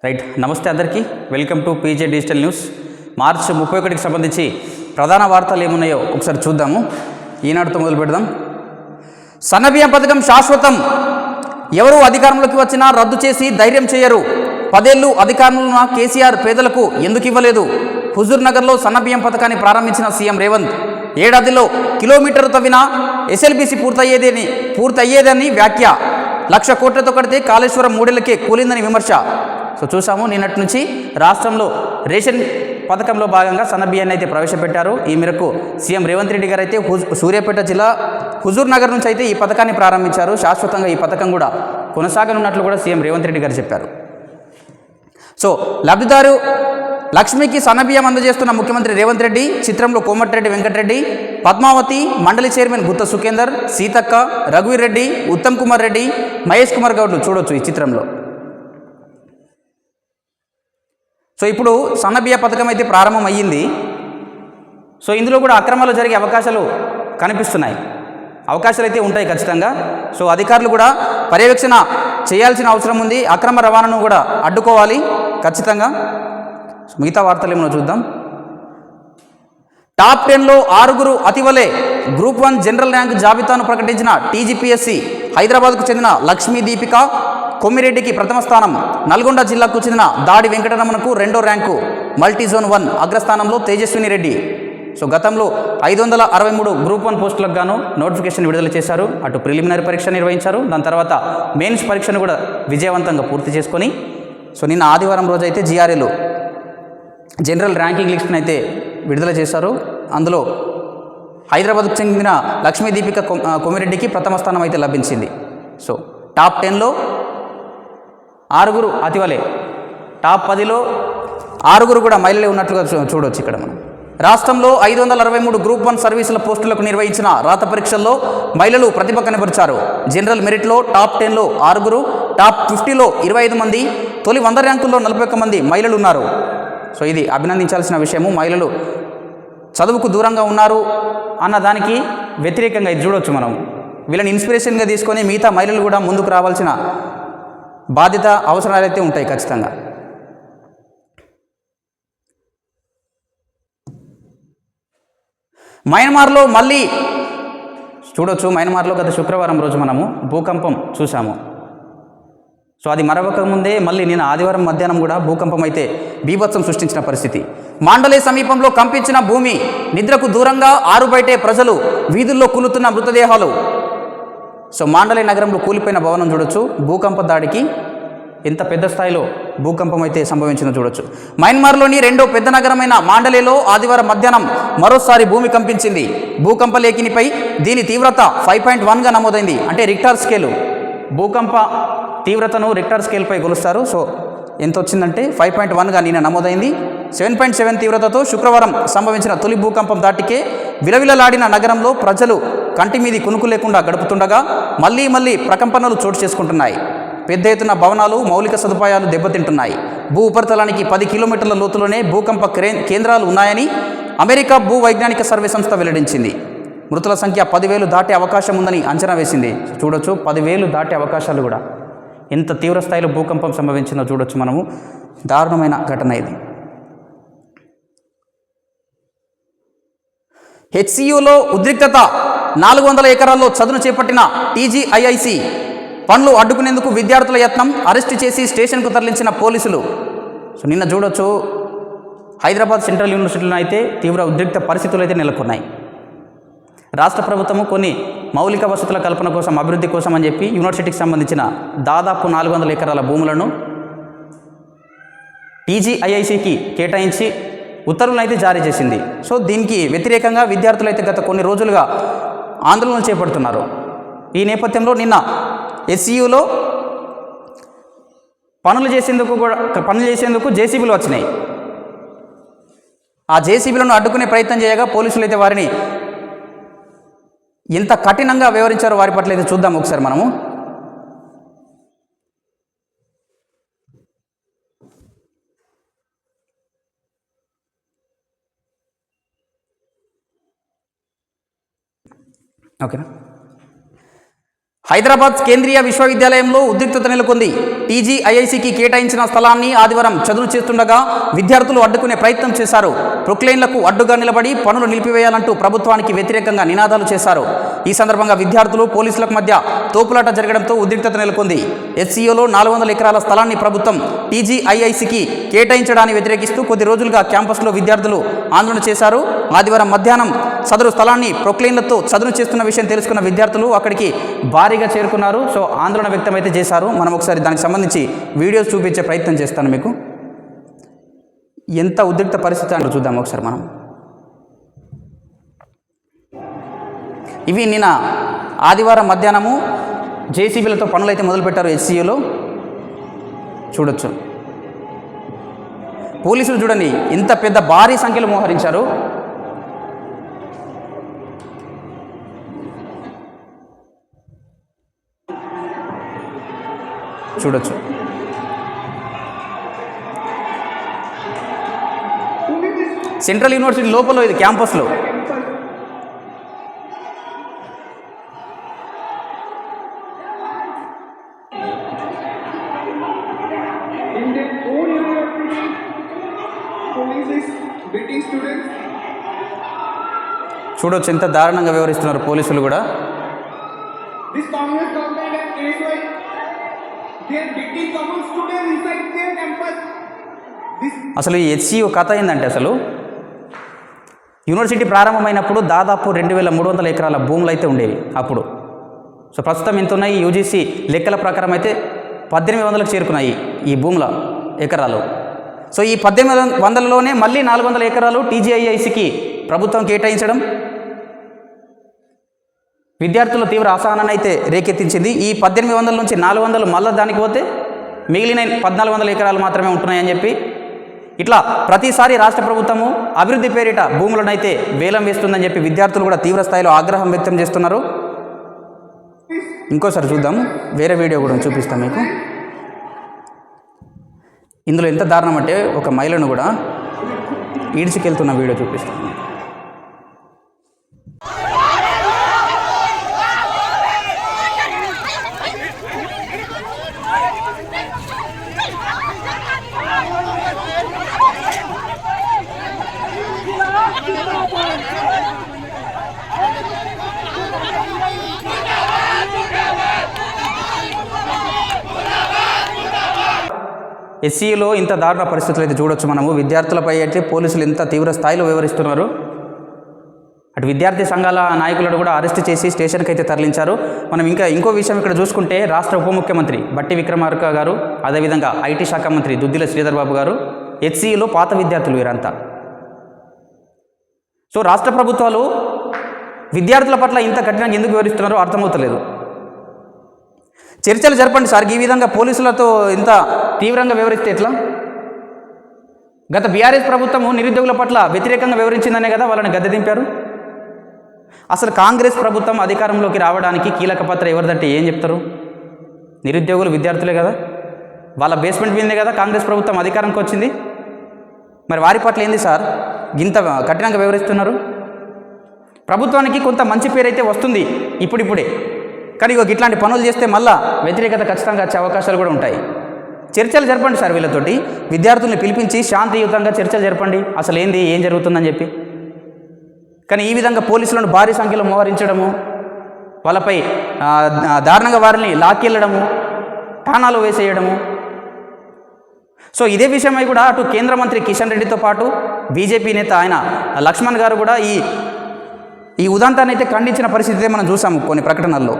Right, నమస్తే అందరికీ. Welcome to PJ digital news. March 31కి సంబంధించి ప్రధాన వార్తలు ఏమున్నాయో ఒకసారి చూద్దాము. ఈనాడుతో మొదలు పెడదాం. సన్నబియ్యం పథకం శాశ్వతం, ఎవరు అధికారంలోకి వచ్చినా రద్దు చేసి ధైర్యం చేయరు. 10 ఏళ్లు అధికారంలో ఉన్న కేసీఆర్ పేదలకు ఎందుకు ఇవ్వలేదు? హుజూర్ నగర్లో సన్నబియ్యం పథకాన్ని ప్రారంభించిన సీఎం రేవంత్, ఏడాదిలో కిలోమీటర్ తవ్వినా ఎస్ఎల్బీసీ పూర్తయ్యేదని వ్యాఖ్య. 1,00,000 కోట్లతో కడితే కాళేశ్వరం 3 ఏళ్లకే కూలిందని విమర్శ. సో చూసాము, నిన్నటి నుంచి రాష్ట్రంలో రేషన్ పథకంలో భాగంగా సన్నబియ్యాన్ని అయితే ప్రవేశపెట్టారు. ఈ మేరకు సీఎం రేవంత్ రెడ్డి గారు అయితే సూర్యాపేట జిల్లా హుజూర్ నగర్ నుంచి అయితే ఈ పథకాన్ని ప్రారంభించారు. శాశ్వతంగా ఈ పథకం కూడా కొనసాగనున్నట్లు కూడా సీఎం రేవంత్ రెడ్డి గారు చెప్పారు. సో లబ్ధిదారు లక్ష్మికి సన్నబియ్యం అందజేస్తున్న ముఖ్యమంత్రి రేవంత్ రెడ్డి. చిత్రంలో కోమటిరెడ్డి వెంకటరెడ్డి, పద్మావతి, మండలి చైర్మన్ గుత్త సుఖేందర్, సీతక్క, రఘువీర్ రెడ్డి, ఉత్తమ్ కుమార్ రెడ్డి, మహేష్ కుమార్ గౌడ్లు చూడొచ్చు ఈ చిత్రంలో. సో ఇప్పుడు సన్నబియ్య పథకం అయితే ప్రారంభం అయ్యింది. సో ఇందులో కూడా అక్రమాలు జరిగే అవకాశాలు కనిపిస్తున్నాయి. అవకాశాలు అయితే ఉంటాయి ఖచ్చితంగా. సో అధికారులు కూడా పర్యవేక్షణ చేయాల్సిన అవసరం ఉంది. అక్రమ రవాణాను కూడా అడ్డుకోవాలి ఖచ్చితంగా. మిగతా వార్తలు ఏమో చూద్దాం. టాప్ 10లో 6 అతివలే. గ్రూప్ 1 జనరల్ ర్యాంక్ జాబితాను ప్రకటించిన టీజీపీఎస్సీ. హైదరాబాద్కు చెందిన లక్ష్మీ దీపిక కొమ్మిరెడ్డికి ప్రథమ స్థానం. నల్గొండ జిల్లాకు చెందిన దాడి వెంకటరమణకు 2వ ర్యాంకు. మల్టీజోన్ 1 అగ్రస్థానంలో తేజస్విని రెడ్డి. సో గతంలో 563 గ్రూప్ 1 పోస్టులకు గాను నోటిఫికేషన్ విడుదల చేశారు. అటు ప్రిలిమినరీ పరీక్ష నిర్వహించారు, దాని తర్వాత మెయిన్స్ పరీక్షను కూడా విజయవంతంగా పూర్తి చేసుకొని సో నిన్న ఆదివారం రోజు అయితే జిఆర్ఏలో జనరల్ ర్యాంకింగ్ లిస్ట్ని అయితే విడుదల చేశారు. అందులో హైదరాబాద్కు చెందిన లక్ష్మీ దీపిక కొమ్మిరెడ్డికి ప్రథమ స్థానం అయితే లభించింది. సో టాప్ 10లో 6 అతివలే, టాప్ 10లో 6 కూడా మహిళలే ఉన్నట్లుగా చూడవచ్చు ఇక్కడ మనం. రాష్ట్రంలో 563 గ్రూప్ 1 సర్వీసుల పోస్టులకు నిర్వహించిన రాత పరీక్షల్లో మహిళలు ప్రతిభ కనబరిచారు. జనరల్ మెరిట్లో టాప్ 10లో 6, టాప్ 50లో 25 మంది, తొలి 100 ర్యాంకుల్లో 41 మంది మహిళలు ఉన్నారు. సో ఇది అభినందించాల్సిన విషయము. మహిళలు చదువుకు దూరంగా ఉన్నారు అన్న దానికి వ్యతిరేకంగా ఇది చూడవచ్చు మనం. వీళ్ళని ఇన్స్పిరేషన్గా తీసుకొని మిగతా మహిళలు కూడా ముందుకు రావాల్సిన బాధ్యత, అవసరాలు అయితే ఉంటాయి ఖచ్చితంగా. మయన్మార్లో మళ్ళీ చూడొచ్చు. మయన్మార్లో గత శుక్రవారం రోజు మనము భూకంపం చూసాము. సో అది మరొక ముందే మళ్ళీ నిన్న ఆదివారం మధ్యాహ్నం కూడా భూకంపం అయితే బీభత్సం సృష్టించిన పరిస్థితి. మాండలే సమీపంలో కంపించిన భూమి, నిద్రకు దూరంగా ఆరుబయటే ప్రజలు, వీధుల్లో కూలుతున్న మృతదేహాలు. సో మాండలే నగరంలో కూలిపోయిన భవనం చూడొచ్చు. భూకంప దాడికి ఎంత పెద్ద స్థాయిలో భూకంపం అయితే సంభవించిందో చూడొచ్చు. మయన్మార్లోని 2వ పెద్ద నగరమైన మాండలేలో ఆదివారం మధ్యాహ్నం మరోసారి భూమి కంపించింది. భూకంప లేఖినిపై దీని తీవ్రత 5.1గా నమోదైంది. అంటే రిక్టార్ స్కేలు, భూకంప తీవ్రతను రిక్టార్ స్కేల్పై కొలుస్తారు. సో ఎంత వచ్చిందంటే 5.1గా నిన్న నమోదైంది. 7.7 తీవ్రతతో శుక్రవారం సంభవించిన తొలి భూకంపం దాటికే విలవిలలాడిన నగరంలో ప్రజలు కంటి మీది కునుకు లేకుండా గడుపుతుండగా మళ్ళీ ప్రకంపనలు చోటు చేసుకుంటున్నాయి. పెద్ద ఎత్తున భవనాలు, మౌలిక సదుపాయాలు దెబ్బతింటున్నాయి. భూ ఉపరితలానికి 10 కిలోమీటర్ల లోతులోనే భూకంప కేంద్రాలు ఉన్నాయని అమెరికా భూ వైజ్ఞానిక సర్వే సంస్థ వెల్లడించింది. మృతుల సంఖ్య 10,000 దాటే అవకాశం ఉందని అంచనా వేసింది. చూడొచ్చు, 10,000 దాటే అవకాశాలు కూడా. ఎంత తీవ్ర స్థాయిలో భూకంపం సంభవించిందో చూడొచ్చు మనము. దారుణమైన ఘటన ఇది. హెచ్సియులో ఉద్రిక్తత. 400 ఎకరాల్లో చదును చేపట్టిన టీజీఐఐసి. పనులు అడ్డుకునేందుకు విద్యార్థుల యత్నం, అరెస్టు చేసి స్టేషన్కు తరలించిన పోలీసులు. సో నిన్న చూడొచ్చు, హైదరాబాద్ సెంట్రల్ యూనివర్సిటీలో అయితే తీవ్ర ఉద్రిక్త పరిస్థితులు అయితే నెలకొన్నాయి. రాష్ట్ర ప్రభుత్వము కొన్ని మౌలిక వసతుల కల్పన కోసం, అభివృద్ధి కోసం అని చెప్పి యూనివర్సిటీకి సంబంధించిన దాదాపు 400 ఎకరాల భూములను టీజీఐఐసికి కేటాయించి ఉత్తర్వులను అయితే జారీ చేసింది. సో దీనికి వ్యతిరేకంగా విద్యార్థులు అయితే గత కొన్ని రోజులుగా ఆందోళనలు చేపడుతున్నారు. ఈ నేపథ్యంలో నిన్న ఎస్సీయూలో పనులు చేసేందుకు జేసీబీలు వచ్చినాయి. ఆ జేసీబీలను అడ్డుకునే ప్రయత్నం చేయగా పోలీసులు అయితే వారిని ఎంత కఠినంగా వ్యవహరించారో వారి పట్ల అయితే చూద్దాం ఒకసారి మనము. ఓకేనా. హైదరాబాద్ కేంద్రీయ విశ్వవిద్యాలయంలో ఉద్రిక్తత నెలకొంది. టీజీఐఐసికి కేటాయించిన స్థలాన్ని ఆదివారం చదును చేస్తుండగా విద్యార్థులు అడ్డుకునే ప్రయత్నం చేశారు. ప్రొక్లైన్లకు అడ్డుగా నిలబడి పనులు నిలిపివేయాలంటూ ప్రభుత్వానికి వ్యతిరేకంగా నినాదాలు చేశారు. ఈ సందర్భంగా విద్యార్థులు పోలీసులకు మధ్య తోపులాట జరగడంతో ఉద్రిక్తత నెలకొంది. హెచ్సియూలో 400 ఎకరాల స్థలాన్ని ప్రభుత్వం టీజీఐఐసికి కేటాయించడాన్ని వ్యతిరేకిస్తూ కొద్ది రోజులుగా క్యాంపస్లో విద్యార్థులు ఆందోళన చేశారు. ఆదివారం మధ్యాహ్నం సదరు స్థలాన్ని ప్రొక్లైన్లతో చదును చేస్తున్న విషయం తెలుసుకున్న విద్యార్థులు అక్కడికి భారీగా చేరుకున్నారు. సో ఆందోళన వ్యక్తమైతే చేశారు. మనం ఒకసారి దానికి సంబంధించి వీడియోస్ చూపించే ప్రయత్నం చేస్తాను మీకు. ఎంత ఉద్రిక్త పరిస్థితి అంటే చూద్దాం ఒకసారి మనం. ఇవి నిన్న ఆదివారం మధ్యాహ్నము జేసీబీలతో పనులైతే మొదలుపెట్టారు హెచ్సియూలో. చూడొచ్చు పోలీసులు చూడండి ఇంత పెద్ద భారీ సంఖ్యలో మోహరించారు. చూడొచ్చు సెంట్రల్ యూనివర్సిటీ లోపల ఇది క్యాంపస్లో. చూడొచ్చు ఎంత దారుణంగా వివరిస్తున్నారు పోలీసులు కూడా. అసలు ఈ హెచ్సియు కథ ఏంటంటే అసలు యూనివర్సిటీ ప్రారంభమైనప్పుడు దాదాపు 2300 ఎకరాల భూములు అయితే ఉండేవి అప్పుడు. సో ప్రస్తుతం ఎంత ఉన్నాయి యూజీసీ లెక్కల ప్రకారం అయితే 1800లకు చేరుకున్నాయి ఈ భూముల ఎకరాలు. సో ఈ 1800లోనే మళ్ళీ 400 ఎకరాలు టీజీఐఐసికి ప్రభుత్వం కేటాయించడం విద్యార్థుల తీవ్ర అసహనాన్ని అయితే రేకెత్తించింది. ఈ 1800 నుంచి 400 మళ్ళీ దానికి పోతే మిగిలిన 1400 ఎకరాలు మాత్రమే ఉంటున్నాయని చెప్పి ఇట్లా ప్రతిసారి రాష్ట్ర ప్రభుత్వము అభివృద్ధి పేరిట భూములను అయితే వేలం వేస్తుందని చెప్పి విద్యార్థులు కూడా తీవ్ర స్థాయిలో ఆగ్రహం వ్యక్తం చేస్తున్నారు. ఇంకోసారి చూద్దాం, వేరే వీడియో కూడా చూపిస్తాం మీకు. ఇందులో ఎంత దారుణం అంటే ఒక మహిళను కూడా ఈడ్చుకెళ్తున్న వీడియో చూపిస్తాం. హెచ్సియూలో ఇంత దారుణ పరిస్థితులు అయితే చూడొచ్చు మనము. విద్యార్థులపై అయితే పోలీసులు ఎంత తీవ్ర స్థాయిలో వివరిస్తున్నారు. అటు విద్యార్థి సంఘాల నాయకులను కూడా అరెస్ట్ చేసి స్టేషన్కి అయితే తరలించారు. మనం ఇంకో విషయం ఇక్కడ చూసుకుంటే రాష్ట్ర ఉప ముఖ్యమంత్రి బట్టి విక్రమార్క గారు, అదేవిధంగా ఐటీ శాఖ మంత్రి దుద్దిల శ్రీధర్ బాబు గారు హెచ్సియూలో పాత విద్యార్థులు వీరంతా. సో రాష్ట్ర ప్రభుత్వాలు విద్యార్థుల పట్ల ఇంత కఠినంగా ఎందుకు వివరిస్తున్నారో అర్థమవుతలేదు. చర్చలు జరపండి సార్, ఈ విధంగా పోలీసులతో ఇంత తీవ్రంగా వివరిస్తే ఎట్లా? గత బీఆర్ఎస్ ప్రభుత్వము నిరుద్యోగుల పట్ల వ్యతిరేకంగా వివరించిందనే కదా వాళ్ళని గద్దె దింపారు. అసలు కాంగ్రెస్ ప్రభుత్వం అధికారంలోకి రావడానికి కీలక పాత్ర ఎవరిదంటే ఏం చెప్తారు? నిరుద్యోగులు విద్యార్థులే కదా, వాళ్ళ బేస్మెంట్ మీదే కదా కాంగ్రెస్ ప్రభుత్వం అధికారంకి వచ్చింది. మరి వారి పట్ల ఏంది సార్ ఇంత కఠినంగా వివరిస్తున్నారు? ప్రభుత్వానికి కొంత మంచి పేరు అయితే వస్తుంది ఇప్పుడిప్పుడే, కానీ ఇట్లాంటి పనులు చేస్తే మళ్ళా వ్యతిరేకత ఖచ్చితంగా వచ్చే అవకాశాలు కూడా ఉంటాయి. చర్చలు జరపండి సార్, వీళ్ళతోటి విద్యార్థుల్ని పిలిపించి శాంతియుతంగా చర్చలు జరపండి, అసలు ఏం జరుగుతుందని చెప్పి. కానీ ఈ విధంగా పోలీసులను భారీ సంఖ్యలో మోహరించడము, వాళ్ళపై దారుణంగా వారిని లాక్కెళ్ళడము, ఠాణాలు వేసేయడము. సో ఇదే విషయమై కూడా అటు కేంద్ర మంత్రి కిషన్ రెడ్డితో పాటు బీజేపీ నేత ఆయన లక్ష్మణ్ గారు కూడా ఈ ఉదంతాన్ని అయితే ఖండించిన పరిస్థితి మనం చూసాము కొన్ని ప్రకటనల్లో.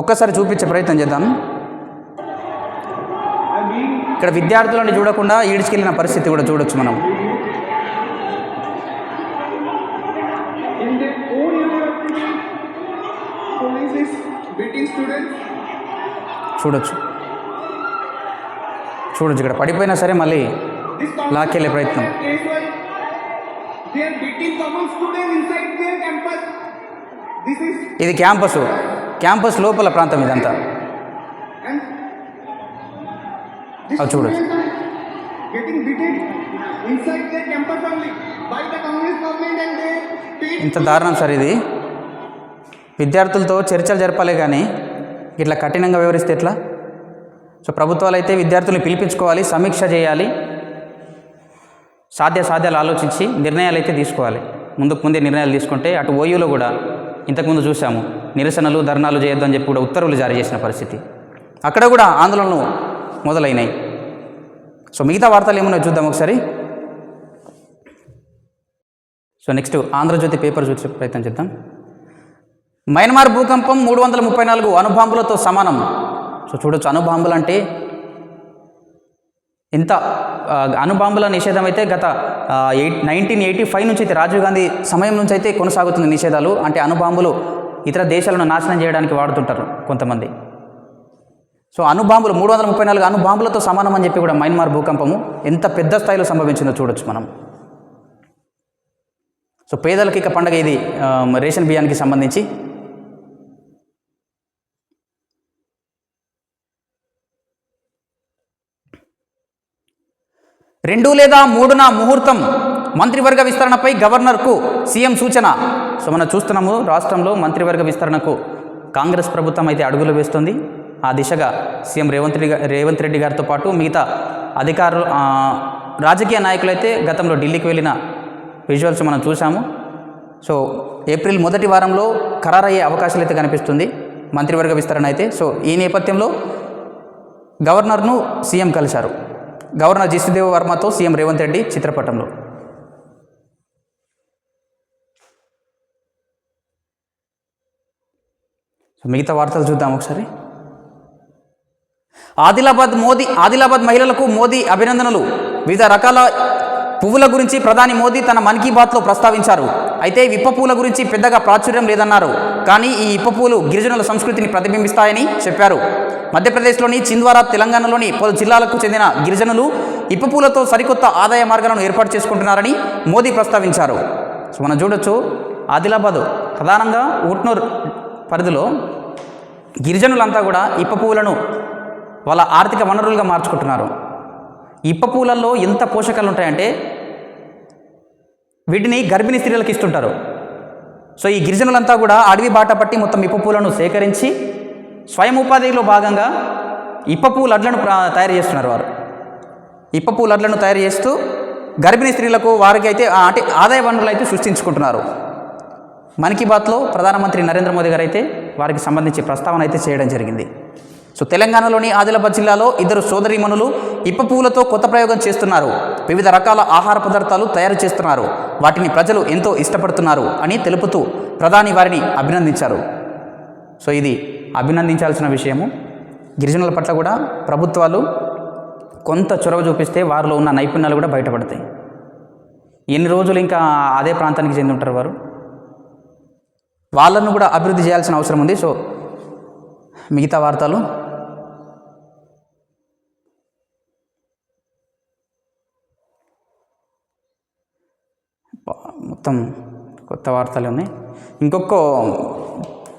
ఒక్కసారి చూపించే ప్రయత్నం చేద్దాం. ఇక్కడ విద్యార్థులను చూడకుండా ఈడ్చుకెళ్ళిన పరిస్థితి కూడా చూడొచ్చు మనం. చూడొచ్చు ఇక్కడ పడిపోయినా సరే మళ్ళీ లాక్కెళ్ళే ప్రయత్నం. ఇది క్యాంపస్ లోపల ప్రాంతం ఇదంతా. అది చూడొచ్చు. ఇంత దారుణం సార్ ఇది. విద్యార్థులతో చర్చలు జరపాలి కానీ ఇట్లా కఠినంగా వివరిస్తే ఎట్లా? సో ప్రభుత్వాలు అయితే విద్యార్థులను పిలిపించుకోవాలి, సమీక్ష చేయాలి, సాధ్యాలు ఆలోచించి నిర్ణయాలు అయితే తీసుకోవాలి. ముందే నిర్ణయాలు తీసుకుంటే అటు ఓయూలో కూడా ఇంతకుముందు చూసాము, నిరసనలు ధర్నాలు చేయొద్దని చెప్పి కూడా ఉత్తర్వులు జారీ చేసిన పరిస్థితి. అక్కడ కూడా ఆందోళనలు మొదలైనాయి. సో మిగతా వార్తలు ఏమున్నాయో చూద్దాం ఒకసారి. సో నెక్స్ట్ ఆంధ్రజ్యోతి పేపర్ చూసే ప్రయత్నం చేద్దాం. మయన్మార్ భూకంపం 334 అణుబాంబులతో సమానం. సో చూడొచ్చు, అణుబాంబులు అంటే ఎంత అణుబాంబుల నిషేధం అయితే గత 1985 నుంచి అయితే రాజీవ్ గాంధీ సమయం నుంచి అయితే కొనసాగుతున్న నిషేధాలు. అంటే అణుబాంబులు ఇతర దేశాలను నాశనం చేయడానికి వాడుతుంటారు కొంతమంది. సో అణుబాంబులు 334 అణుబాంబులతో సమానం అని చెప్పి కూడా మయన్మార్ భూకంపము ఎంత పెద్ద స్థాయిలో సంభవించిందో చూడొచ్చు మనం. సో పేదలకి ఇక పండగ ఇది రేషన్ బియ్యానికి సంబంధించి. రెండు లేదా మూడున ముహూర్తం, మంత్రివర్గ విస్తరణపై గవర్నర్కు సీఎం సూచన. సో మనం చూస్తున్నాము, రాష్ట్రంలో మంత్రివర్గ విస్తరణకు కాంగ్రెస్ ప్రభుత్వం అయితే అడుగులు వేస్తుంది. ఆ దిశగా సీఎం రేవంత్ రెడ్డి గారితో పాటు మిగతా అధికారులు, రాజకీయ నాయకులైతే గతంలో ఢిల్లీకి వెళ్ళిన విజువల్స్ మనం చూసాము. సో ఏప్రిల్ మొదటి వారంలో ఖరారయ్యే అవకాశాలు అయితే కనిపిస్తుంది మంత్రివర్గ విస్తరణ అయితే. సో ఈ నేపథ్యంలో గవర్నర్ను సీఎం కలిశారు. గవర్నర్ జిష్ణుదేవ్ వర్మతో సీఎం రేవంత్ రెడ్డి చిత్రపటంలో. సో మిగతా వార్తలు చూద్దాం ఒకసారి. ఆదిలాబాద్ మహిళలకు మోదీ అభినందనలు. వివిధ రకాల పువ్వుల గురించి ప్రధాని మోదీ తన మన్ కీ బాత్లో ప్రస్తావించారు. అయితే ఇప్ప పూల గురించి పెద్దగా ప్రాచుర్యం లేదన్నారు. కానీ ఈ ఇప్ప పూలు గిరిజనుల సంస్కృతిని ప్రతిబింబిస్తాయని చెప్పారు. మధ్యప్రదేశ్లోని చింద్వారా, తెలంగాణలోని పలు జిల్లాలకు చెందిన గిరిజనులు ఇప్ప పూలతో సరికొత్త ఆదాయ మార్గాలను ఏర్పాటు చేసుకుంటున్నారని మోదీ ప్రస్తావించారు. సో మనం చూడొచ్చు, ఆదిలాబాద్ ప్రధానంగా ఊట్నూర్ పరిధిలో గిరిజనులంతా కూడా ఇప్ప పువ్వులను వాళ్ళ ఆర్థిక వనరులుగా మార్చుకుంటున్నారు. ఇప్ప పూలల్లో ఎంత పోషకాలు ఉంటాయంటే వీటిని గర్భిణీ స్త్రీలకు ఇస్తుంటారు. సో ఈ గిరిజనులంతా కూడా అడవి బాట పట్టి మొత్తం ఇప్ప పూలను సేకరించి స్వయం ఉపాధిలో భాగంగా ఇప్ప పూల అడ్లను తయారు చేస్తున్నారు. వారు ఇప్ప పూల అడ్లను తయారు చేస్తూ గర్భిణీ స్త్రీలకు వారికి అయితే అంటే ఆదాయ వనరులు అయితే సృష్టించుకుంటున్నారు. మన్ కీ బాత్లో ప్రధానమంత్రి నరేంద్ర మోదీ గారు అయితే వారికి సంబంధించి ప్రస్తావన అయితే చేయడం జరిగింది. సో తెలంగాణలోని ఆదిలాబాద్ జిల్లాలో 2 సోదరీమణులు ఇప్ప పువ్వులతో కొత్త ప్రయోగం చేస్తున్నారు. వివిధ రకాల ఆహార పదార్థాలు తయారు చేస్తున్నారు. వాటిని ప్రజలు ఎంతో ఇష్టపడుతున్నారు అని తెలుపుతూ ప్రధాని వారిని అభినందించారు. సో ఇది అభినందించాల్సిన విషయము. గిరిజనుల పట్ల కూడా ప్రభుత్వాలు కొంత చొరవ చూపిస్తే వారిలో ఉన్న నైపుణ్యాలు కూడా బయటపడతాయి. ఎన్ని రోజులు ఇంకా అదే ప్రాంతానికి చెంది ఉంటారు వారు, వాళ్ళను కూడా అభివృద్ధి చేయాల్సిన అవసరం ఉంది. సో మిగతా వార్తలు మొత్తం కొత్త వార్తలు ఉన్నాయి. ఇంకొక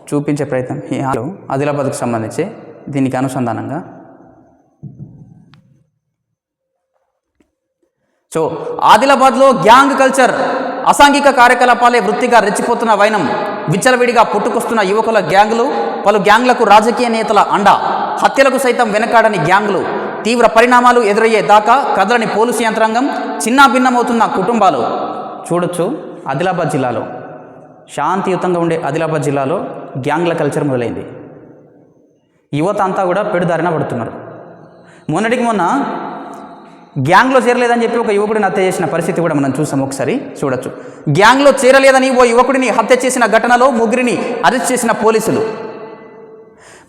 చూపించే ప్రయత్నం ఆదిలాబాద్కు సంబంధించి దీనికి అనుసంధానంగా. సో ఆదిలాబాద్లో గ్యాంగ్ కల్చర్, అసాంఘిక కార్యకలాపాలే వృత్తిగా రెచ్చిపోతున్న వైనం. విచ్చలవిడిగా పుట్టుకొస్తున్న యువకుల గ్యాంగులు, పలు గ్యాంగ్లకు రాజకీయ నేతల అండ, హత్యలకు సైతం వెనకాడని గ్యాంగులు, తీవ్ర పరిణామాలు ఎదురయ్యే దాకా కదలని పోలీసు యంత్రాంగం, చిన్నాభిన్నమవుతున్న కుటుంబాలు. చూడొచ్చు, ఆదిలాబాద్ జిల్లాలో శాంతియుతంగా ఉండే ఆదిలాబాద్ జిల్లాలో గ్యాంగ్ల కల్చర్ మొదలైంది. యువత అంతా కూడా పెడుదారిన పడుతున్నారు. మొన్నటికి మొన్న గ్యాంగ్లో చేరలేదని చెప్పి ఒక యువకుడిని హత్య చేసిన పరిస్థితి కూడా మనం చూసాం. ఒకసారి చూడొచ్చు, గ్యాంగ్లో చేరలేదని ఓ యువకుడిని హత్య చేసిన ఘటనలో 3 అరెస్ట్ చేసిన పోలీసులు.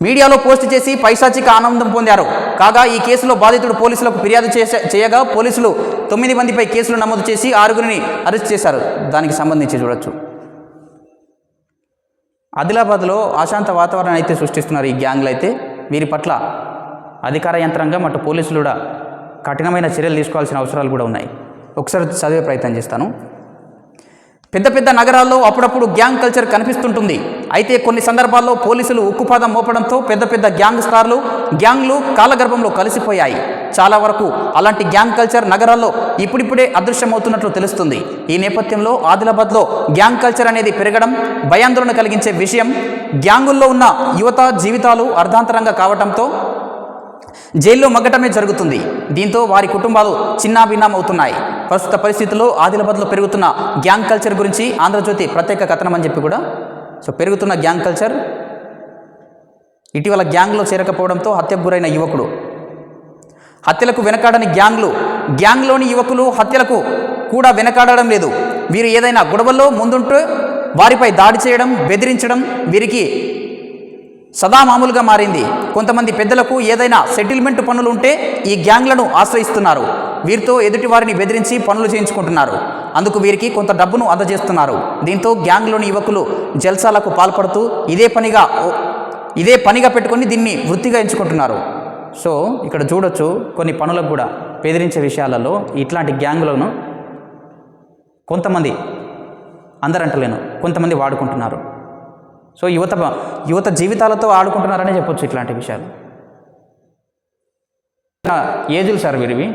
మీడియాలో పోస్ట్ చేసి పైశాచిక ఆనందం పొందారు. కాగా ఈ కేసులో బాధితుడు పోలీసులకు ఫిర్యాదు చేయగా పోలీసులు 9 మందిపై కేసులు నమోదు చేసి 6 అరెస్ట్ చేశారు. దానికి సంబంధించి చూడొచ్చు, ఆదిలాబాద్లో అశాంత వాతావరణం అయితే సృష్టిస్తున్నారు ఈ గ్యాంగ్లు అయితే. వీరి పట్ల అధికార యంత్రాంగం అటు పోలీసులు కూడా కఠినమైన చర్యలు తీసుకోవాల్సిన అవసరాలు కూడా ఉన్నాయి. ఒకసారి చదివే ప్రయత్నం చేస్తాను. పెద్ద పెద్ద నగరాల్లో అప్పుడప్పుడు గ్యాంగ్ కల్చర్ కనిపిస్తుంటుంది. అయితే కొన్ని సందర్భాల్లో పోలీసులు ఉక్కుపాదం మోపడంతో పెద్ద పెద్ద గ్యాంగ్ స్టార్లు గ్యాంగ్లు కాలగర్భంలో కలిసిపోయాయి. చాలా వరకు అలాంటి గ్యాంగ్ కల్చర్ నగరాల్లో ఇప్పుడిప్పుడే అదృశ్యమవుతున్నట్లు తెలుస్తుంది. ఈ నేపథ్యంలో ఆదిలాబాద్లో గ్యాంగ్ కల్చర్ అనేది పెరగడం భయాందోళన కలిగించే విషయం. గ్యాంగుల్లో ఉన్న యువత జీవితాలు అర్ధాంతరంగా కావడంతో జైల్లో మగ్గటమే జరుగుతుంది. దీంతో వారి కుటుంబాలు చిన్నాభిన్నం అవుతున్నాయి. ప్రస్తుత పరిస్థితుల్లో ఆదిలాబాద్లో పెరుగుతున్న గ్యాంగ్ కల్చర్ గురించి ఆంధ్రజ్యోతి ప్రత్యేక కథనం అని చెప్పి కూడా పెరుగుతున్న గ్యాంగ్ కల్చర్, ఇటీవల గ్యాంగ్లో చేరకపోవడంతో హత్యకు గురైన యువకుడు, హత్యలకు వెనకాడని గ్యాంగ్లోని యువకులు హత్యలకు కూడా వెనకాడడం లేదు. వీరు ఏదైనా గొడవల్లో ముందుంటూ వారిపై దాడి చేయడం, బెదిరించడం వీరికి సదా మామూలుగా మారింది. కొంతమంది పెద్దలకు ఏదైనా సెటిల్మెంట్ పనులు ఉంటే ఈ గ్యాంగ్లను ఆశ్రయిస్తున్నారు. వీరితో ఎదుటి వారిని బెదిరించి పనులు చేయించుకుంటున్నారు. అందుకు వీరికి కొంత డబ్బును అందజేస్తున్నారు. దీంతో గ్యాంగ్లోని యువకులు జల్సాలకు పాల్పడుతూ ఇదే పనిగా పెట్టుకొని దీన్ని వృత్తిగా ఎంచుకుంటున్నారు. సో ఇక్కడ చూడొచ్చు, కొన్ని పనులకు కూడా బెదిరించే విషయాలలో ఇట్లాంటి గ్యాంగులను కొంతమంది, అందరంటలేను, కొంతమంది వాడుకుంటున్నారు. సో యువత జీవితాలతో ఆడుకుంటున్నారనే చెప్పొచ్చు ఇట్లాంటి విషయాలు. ఏజులు సార్ వీరివి,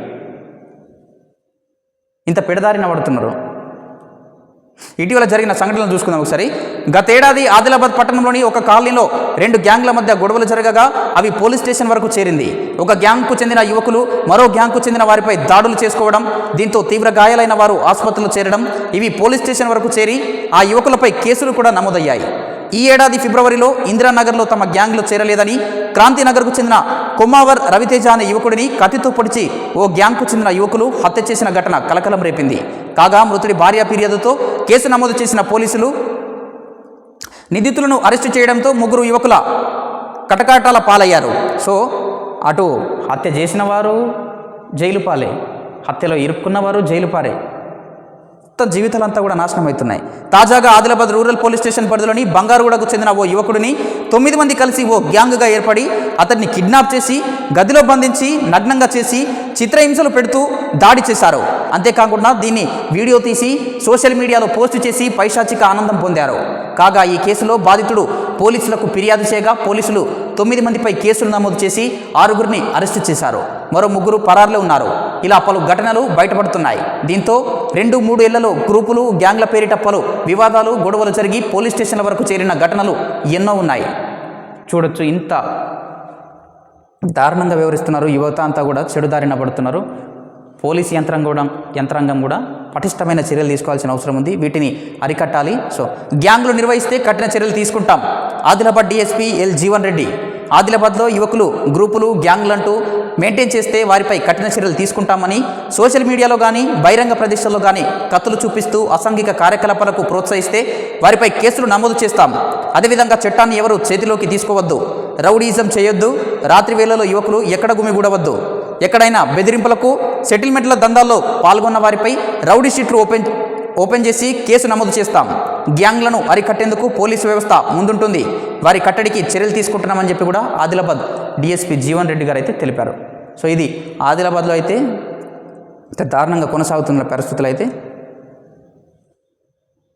ఇంత పెడదారిన పడుతున్నారు. ఇటీవల జరిగిన సంఘటనలు చూసుకుందాం ఒకసారి. గతేడాది ఆదిలాబాద్ పట్టణంలోని ఒక కాలనీలో 2 గ్యాంగ్ల మధ్య గొడవలు జరగగా అవి పోలీస్ స్టేషన్ వరకు చేరింది. ఒక గ్యాంగ్కు చెందిన యువకులు మరో గ్యాంగ్కు చెందిన వారిపై దాడులు చేసుకోవడం, దీంతో తీవ్ర గాయాలైన వారు ఆసుపత్రిలో చేరడం, ఇవి పోలీస్ స్టేషన్ వరకు చేరి ఆ యువకులపై కేసులు కూడా నమోదయ్యాయి. ఈ ఏడాది ఫిబ్రవరిలో ఇందిరానగర్లో తమ గ్యాంగ్లో చేరలేదని క్రాంతినగర్కు చెందిన కొమ్మావర్ రవితేజ అనే యువకుడిని కత్తితో పొడిచి ఓ గ్యాంగ్కు చెందిన యువకులు హత్య చేసిన ఘటన కలకలం రేపింది. కాగా మృతుడి భార్య ఫిర్యాదుతో కేసు నమోదు చేసిన పోలీసులు నిందితులను అరెస్టు చేయడంతో 3 యువకుల కటకాటాల పాలయ్యారు. సో అటు హత్య చేసిన వారు జైలు పాలే, హత్యలో ఇరుక్కున్నవారు జైలు పారే, జీవితాలంతా కూడా నాశనం అవుతున్నాయి. తాజాగా ఆదిలాబాద్ రూరల్ పోలీస్ స్టేషన్ పరిధిలోని బంగారుగూడకు చెందిన ఓ యువకుడిని 9 మంది కలిసి ఓ గ్యాంగ్గా ఏర్పడి అతన్ని కిడ్నాప్ చేసి గదిలో బంధించి నగ్నంగా చేసి చిత్రహింసలు పెడుతూ దాడి చేశారు. అంతేకాకుండా దీన్ని వీడియో తీసి సోషల్ మీడియాలో పోస్టు చేసి పైశాచిక ఆనందం పొందారు. కాగా ఈ కేసులో బాధితుడు పోలీసులకు ఫిర్యాదు చేయగా పోలీసులు 9 మందిపై కేసులు నమోదు చేసి 6గురిని అరెస్టు చేశారు. మరో 3 పరారులో ఉన్నారు. ఇలా పలు ఘటనలు బయటపడుతున్నాయి. దీంతో 2-3 ఏళ్లలో గ్రూపులు, గ్యాంగ్ల పేరిట పలు వివాదాలు, గొడవలు జరిగి పోలీస్ స్టేషన్ల వరకు చేరిన ఘటనలు ఎన్నో ఉన్నాయి. చూడొచ్చు, ఇంత దారుణంగా వ్యవహరిస్తున్నారు. యువత అంతా కూడా చెడుదారిన పడుతున్నారు. పోలీస్ యంత్రాంగం కూడా పటిష్టమైన చర్యలు తీసుకోవాల్సిన అవసరం ఉంది. వీటిని అరికట్టాలి. సో గ్యాంగ్లు నిర్వహిస్తే కఠిన చర్యలు తీసుకుంటాం. ఆదిలాబాద్ డీఎస్పీ ఎల్ జీవన్ రెడ్డి, ఆదిలాబాద్లో యువకులు గ్రూపులు, గ్యాంగ్లంటూ మెయింటైన్ చేస్తే వారిపై కఠిన చర్యలు తీసుకుంటామని, సోషల్ మీడియాలో కానీ బహిరంగ ప్రదేశాల్లో కానీ కత్తులు చూపిస్తూ అసాంఘిక కార్యకలాపాలకు ప్రోత్సహిస్తే వారిపై కేసులు నమోదు చేస్తాం. అదేవిధంగా చట్టాన్ని ఎవరు చేతిలోకి తీసుకోవద్దు, రౌడీజం చేయొద్దు, రాత్రి వేళలో యువకులు ఎక్కడ గుమిగూడవద్దు, ఎక్కడైనా బెదిరింపులకు, సెటిల్మెంట్ల దందాల్లో పాల్గొన్న వారిపై రౌడీ షీట్లు ఓపెన్ చేసి కేసు నమోదు చేస్తాం. గ్యాంగ్లను అరికట్టేందుకు పోలీసు వ్యవస్థ ముందుంటుంది. వారి కట్టడికి చర్యలు తీసుకుంటున్నామని చెప్పి కూడా ఆదిలాబాద్ డీఎస్పీ జీవన్ రెడ్డి గారు అయితే తెలిపారు. సో ఇది ఆదిలాబాద్లో అయితే దారుణంగా కొనసాగుతున్న పరిస్థితులు అయితే.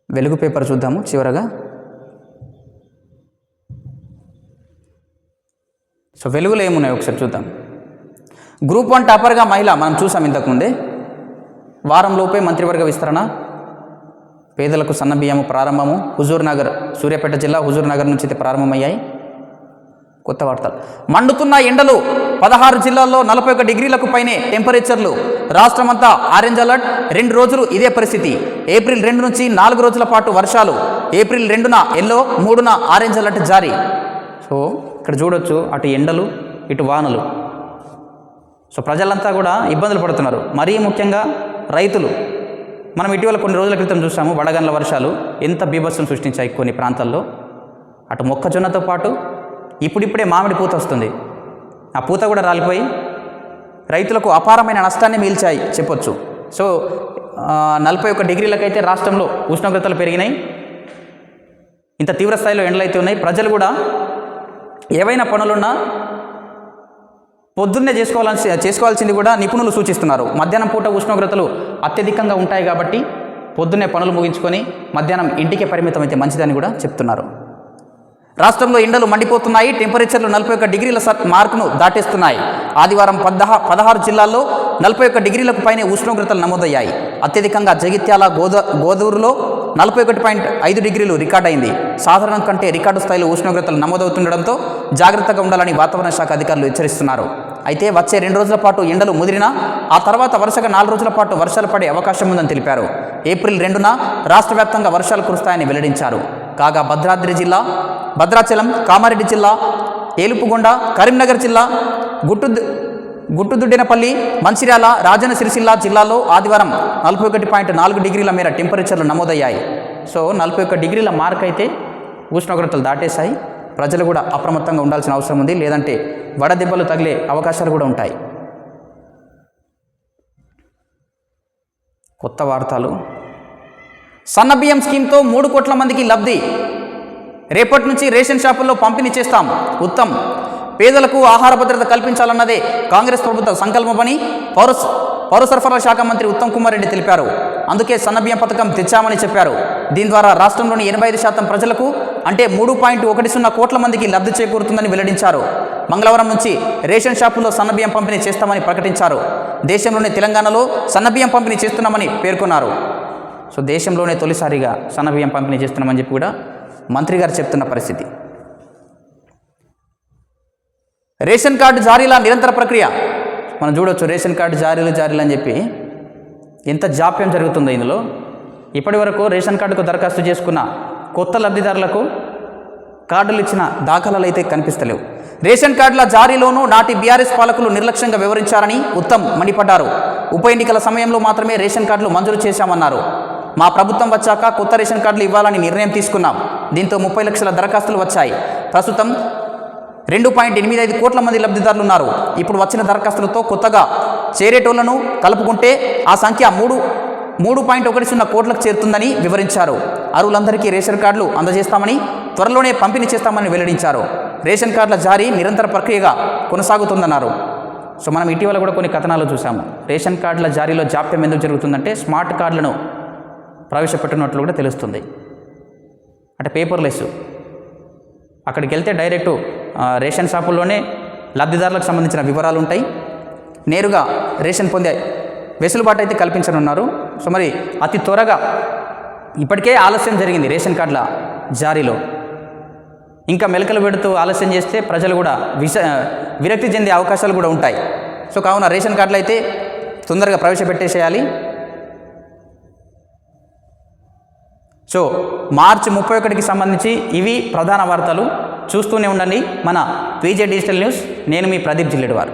వెలుగు పేపర్ చూద్దాము చివరగా. సో వెలుగులో ఏమున్నాయి ఒకసారి చూద్దాం. గ్రూప్ 1 టాపర్గా మహిళ మనం చూసాం ఇంతకుముందే. వారంలోపే మంత్రివర్గ విస్తరణ, పేదలకు సన్నబియ్యము ప్రారంభము. హుజూర్నగర్, సూర్యాపేట జిల్లా హుజూర్నగర్ నుంచి అయితే ప్రారంభమయ్యాయి. కొత్త వార్తలు. మండుతున్న ఎండలు, 16 జిల్లాల్లో 41 డిగ్రీలకు పైనే టెంపరేచర్లు. రాష్ట్రమంతా ఆరెంజ్ అలర్ట్. 2 రోజులు ఇదే పరిస్థితి. ఏప్రిల్ 2 నుంచి 4 రోజుల పాటు వర్షాలు. ఏప్రిల్ 2న ఎల్లో, 3న ఆరెంజ్ అలర్ట్ జారీ. సో ఇక్కడ చూడొచ్చు, అటు ఎండలు ఇటు వానలు. సో ప్రజలంతా కూడా ఇబ్బందులు పడుతున్నారు. మరీ ముఖ్యంగా రైతులు. మనం ఇటీవల కొన్ని రోజుల క్రితం చూసాము వడగండ్ల వర్షాలు ఎంత బీభత్సం సృష్టించాయి కొన్ని ప్రాంతాల్లో. అటు మొక్కజొన్నతో పాటు ఇప్పుడిప్పుడే మామిడి పూత వస్తుంది. ఆ పూత కూడా రాలిపోయి రైతులకు అపారమైన నష్టాన్ని మిగిల్చాయి చెప్పొచ్చు. సో 41 డిగ్రీలకైతే రాష్ట్రంలో ఉష్ణోగ్రతలు పెరిగినాయి. ఇంత తీవ్ర స్థాయిలో ఎండలు అయితే ఉన్నాయి. ప్రజలు కూడా ఏవైనా పనులున్నా పొద్దున్నే చేసుకోవాల్సింది కూడా నిపుణులు సూచిస్తున్నారు. మధ్యాహ్నం పూట ఉష్ణోగ్రతలు అత్యధికంగా ఉంటాయి కాబట్టి పొద్దున్నే పనులు ముగించుకొని మధ్యాహ్నం ఇంటికే పరిమితం అయితే మంచిదని కూడా చెప్తున్నారు. రాష్ట్రంలో ఎండలు మండిపోతున్నాయి. టెంపరేచర్లు 41 డిగ్రీల మార్కును దాటేస్తున్నాయి. ఆదివారం 16 జిల్లాల్లో 41 డిగ్రీలకు పైనే ఉష్ణోగ్రతలు నమోదయ్యాయి. అత్యధికంగా జగిత్యాల, గోదూరులో 41.5 డిగ్రీలు రికార్డైంది. సాధారణం కంటే రికార్డు స్థాయిలో ఉష్ణోగ్రతలు నమోదవుతుండడంతో జాగ్రత్తగా ఉండాలని వాతావరణ శాఖ అధికారులు హెచ్చరిస్తున్నారు. అయితే వచ్చే 2 రోజుల పాటు ఎండలు ముదిరినా ఆ తర్వాత వరుసగా 4 రోజుల పాటు వర్షాలు పడే అవకాశం ఉందని తెలిపారు. ఏప్రిల్ 2న రాష్ట్ర వ్యాప్తంగా వర్షాలు కురుస్తాయని వెల్లడించారు. కాగా భద్రాద్రి జిల్లా, భద్రాచలం, కామారెడ్డి జిల్లా, ఏలుపుగొండ, కరీంనగర్ జిల్లా, గుట్టుదుడ్డినపల్లి, మంచిర్యాల, రాజన్న సిరిసిల్ల జిల్లాల్లో ఆదివారం 41.4 డిగ్రీల మేర టెంపరేచర్లు నమోదయ్యాయి. సో 41 డిగ్రీల మార్క్ అయితే ఉష్ణోగ్రతలు దాటేశాయి. ప్రజలు కూడా అప్రమత్తంగా ఉండాల్సిన అవసరం ఉంది, లేదంటే వడదెబ్బలు తగిలే అవకాశాలు కూడా ఉంటాయి. కొత్త వార్తలు. సన్నబియ్యం స్కీమ్తో 3 కోట్ల మందికి లబ్ధి. రేపటి నుంచి రేషన్ షాపుల్లో పంపిణీ చేస్తాం. ఉత్తమ్. పేదలకు ఆహార భద్రత కల్పించాలన్నదే కాంగ్రెస్ ప్రభుత్వ సంకల్పమని పౌర సరఫరాల శాఖ మంత్రి ఉత్తమ్ కుమార్ రెడ్డి తెలిపారు. అందుకే సన్నబియ్యం పథకం తెచ్చామని చెప్పారు. దీని ద్వారా రాష్ట్రంలోని 85% ప్రజలకు అంటే 3.10 కోట్ల మందికి లబ్ధి చేకూరుతుందని వెల్లడించారు. మంగళవారం నుంచి రేషన్ షాపుల్లో సన్నబియ్యం పంపిణీ చేస్తామని ప్రకటించారు. దేశంలోనే తెలంగాణలో సన్నబియ్యం పంపిణీ చేస్తున్నామని పేర్కొన్నారు. సో దేశంలోనే తొలిసారిగా సన్నబియ్యం పంపిణీ చేస్తున్నామని చెప్పి కూడా మంత్రి గారు చెప్తున్న పరిస్థితి. రేషన్ కార్డు జారీలా నిరంతర ప్రక్రియ. మనం చూడవచ్చు రేషన్ కార్డు జారీలు అని చెప్పి ఎంత జాప్యం జరుగుతుందో ఇందులో. ఇప్పటి వరకు రేషన్ కార్డుకు దరఖాస్తు చేసుకున్న కొత్త లబ్ధిదారులకు కార్డులు ఇచ్చిన దాఖలాలు అయితే కనిపిస్తలేవు. రేషన్ కార్డుల జారీలోనూ నాటి బీఆర్ఎస్ పాలకులు నిర్లక్ష్యంగా వివరించారని ఉత్తమ్ మండిపడ్డారు. ఉప ఎన్నికల సమయంలో మాత్రమే రేషన్ కార్డులు మంజూరు చేశామన్నారు. మా ప్రభుత్వం వచ్చాక కొత్త రేషన్ కార్డులు ఇవ్వాలని నిర్ణయం తీసుకున్నాం. దీంతో 30 లక్షల దరఖాస్తులు వచ్చాయి. ప్రస్తుతం 2.85 కోట్ల మంది లబ్ధిదారులు ఉన్నారు. ఇప్పుడు వచ్చిన దరఖాస్తులతో కొత్తగా చేరేటోళ్లను కలుపుకుంటే ఆ సంఖ్య 3.10 కోట్లకు చేరుతుందని వివరించారు. అర్హులందరికీ రేషన్ కార్డులు అందజేస్తామని, త్వరలోనే పంపిణీ చేస్తామని వెల్లడించారు. రేషన్ కార్డుల జారీ నిరంతర ప్రక్రియగా కొనసాగుతుందన్నారు. సో మనం ఇటీవల కూడా కొన్ని కథనాలు చూసాము. రేషన్ కార్డుల జారీలో జాప్యం ఎందుకు జరుగుతుందంటే స్మార్ట్ కార్డులను ప్రవేశపెట్టినట్లు కూడా తెలుస్తుంది. అంటే పేపర్లెస్. అక్కడికి వెళ్తే డైరెక్టు రేషన్ షాపుల్లోనే లబ్ధిదారులకు సంబంధించిన వివరాలు ఉంటాయి. నేరుగా రేషన్ పొందే వెసులుబాటు అయితే కల్పించనున్నారు. సో మరి అతి త్వరగా ఇప్పటికే ఆలస్యం జరిగింది రేషన్ కార్డుల జారీలో. ఇంకా మెలకలు పెడుతూ ఆలస్యం చేస్తే ప్రజలు కూడా విరక్తి చెందే అవకాశాలు కూడా ఉంటాయి. సో కావున రేషన్ కార్డులు అయితే తొందరగా ప్రవేశపెట్టేసేయాలి. సో మార్చి 31కి సంబంధించి ఇవి ప్రధాన వార్తలు. చూస్తూనే ఉండండి మన PJ డిజిటల్ న్యూస్. నేను మీ ప్రదీప్ జిల్లెడివార్.